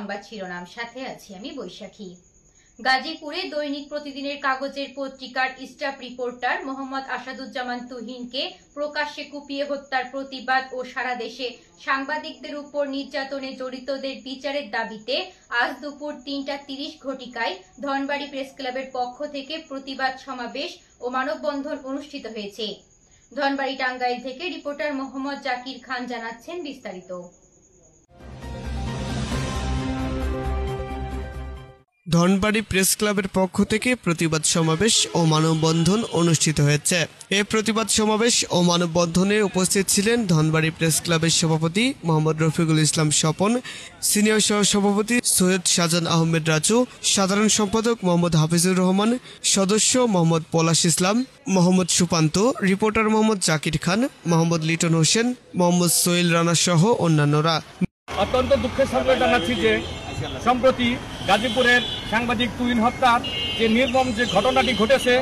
সংবাদ শিরোনাম, সাথে আছি আমি বৈশাখী। গাজীপুরে দৈনিক প্রতিদিনের কাগজের পত্রিকার স্টাফ রিপোর্টার মোহাম্মদ আসাদুজ্জামান তুহিনকে প্রকাশ্যে কুপিয়ে হত্যার প্রতিবাদ ও সারা দেশে সাংবাদিকদের উপর নির্যাতনে জড়িতদের বিচারের দাবিতে আজ দুপুর ৩টা ৩০ ঘটিকায় ধনবাড়ী প্রেস ক্লাবের পক্ষ থেকে প্রতিবাদ সমাবেশ ও মানববন্ধন অনুষ্ঠিত হয়েছে। ধনবাড়ী টাঙ্গাইল থেকে রিপোর্টার মোহাম্মদ জাকির খান জানাচ্ছেন বিস্তারিত। ধনবাড়ী প্রেস ক্লাবের পক্ষ থেকে প্রতিবাদ সমাবেশ ও মানববন্ধন অনুষ্ঠিত হয়েছে। এই প্রতিবাদ সমাবেশ ও মানববন্ধনে উপস্থিত ছিলেন ধনবাড়ী প্রেস ক্লাবের সভাপতি মোহাম্মদ রফিকুল ইসলাম স্বপন, সিনিয়র সহ সভাপতি সৈয়দ শাহজাহান আহমেদ রাজু, সাধারণ সম্পাদক মোহাম্মদ হাফিজুর রহমান, সদস্য মোহাম্মদ পলাশ ইসলাম, মোহাম্মদ সুপান্ত, রিপোর্টার মোহাম্মদ জাকির খান, মোহাম্মদ লিটন হোসেন, মোহাম্মদ সোহেল রানা সহ অন্যান্যরা। অত্যন্ত দুঃখের সঙ্গে জানাচ্ছি যে সম্প্রতি গাজীপুরের সাংবাদিক তুহিন হত্যার যে নির্মম যে ঘটনাটি ঘটেছে,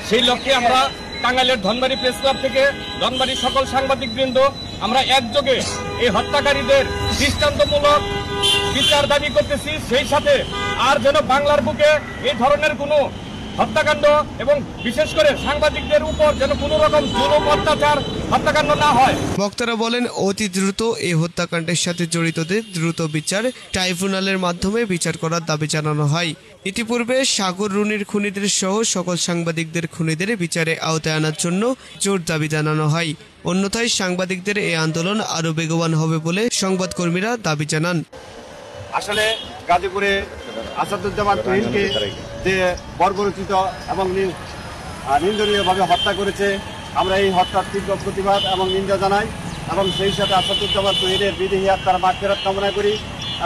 সেই লক্ষ্যে আমরা টাঙ্গাইলের ধনবাড়ী প্রেস ক্লাব থেকে ধনবাড়ির সকল সাংবাদিকবৃন্দ আমরা একযোগে এই হত্যাকারীদের দৃষ্টান্তমূলক বিচার দাবি করতেছি। সেই সাথে আর যেন বাংলার বুকে এই ধরনের কোনো হত্যাকাণ্ড এবং বিশেষ করে সাংবাদিকদের উপর যেন কোনো রকম জুলুম অত্যাচার হত্যাকাণ্ড না হয়। বক্তারা বলেন, অতি দ্রুত এই হত্যাকাণ্ডের সাথে জড়িতদের দ্রুত বিচার ট্রাইব্যুনালের মাধ্যমে বিচার করার দাবি জানানো হয়। ইতিপূর্বে সাগর রুনির খুনিদের সহ সকল সাংবাদিকদের খুনিদের বিচারে আওতায় আনার জন্য জোর দাবি জানানো হয়। অন্যথায় সাংবাদিকদের এই আন্দোলন আরো বেগবান হবে বলে সংবাদকর্মীরা দাবি জানান। আসলে গাজীপুরে আসাদুজ্জামান তুহিনকে যে বর্বরচিত এবং নিন্দনীয়ভাবে হত্যা করেছে, আমরা এই হত্যার তীব্র প্রতিবাদ এবং নিন্দা জানাই এবং সেই সাথে আসাদুজ্জামান তুহিনের বিদেহী আত্মার মাগফিরাত কামনা করি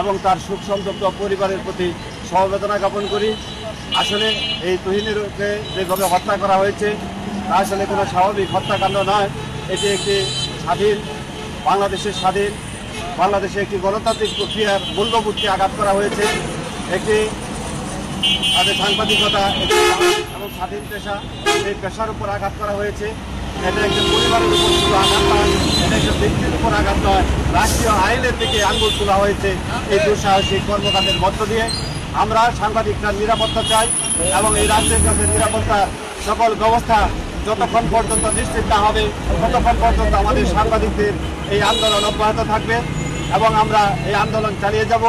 এবং তার সুখ সমৃদ্ধ পরিবারের প্রতি সমবেদনা জ্ঞাপন করি। আসলে এই তুহিনেরকে যেভাবে হত্যা করা হয়েছে তা আসলে কোনো স্বাভাবিক হত্যাকাণ্ড নয়। এটি একটি স্বাধীন বাংলাদেশে একটি গণতান্ত্রিক প্রক্রিয়ার মূল্যবোধকে আঘাত করা হয়েছে। একটি তাদের সাংবাদিকতা এবং স্বাধীন পেশা, এই পেশার উপর আঘাত করা হয়েছে। এটা একজন পরিবারের উপর শুধু আঘাত নয়, এটা একজন ব্যক্তির উপর আঘাত নয়, রাষ্ট্রীয় আইনের দিকে আঙুল তোলা হয়েছে এই দুঃসাহসিক কর্মকাণ্ডের মধ্য দিয়ে। আমরা সাংবাদিকরা নিরাপত্তা চাই এবং এই রাষ্ট্রের কাছে নিরাপত্তার সকল ব্যবস্থা যতক্ষণ পর্যন্ত নিশ্চিত না হবে ততক্ষণ পর্যন্ত আমাদের সাংবাদিকদের এই আন্দোলন অব্যাহত থাকবে এবং আমরা এই আন্দোলন চালিয়ে যাব।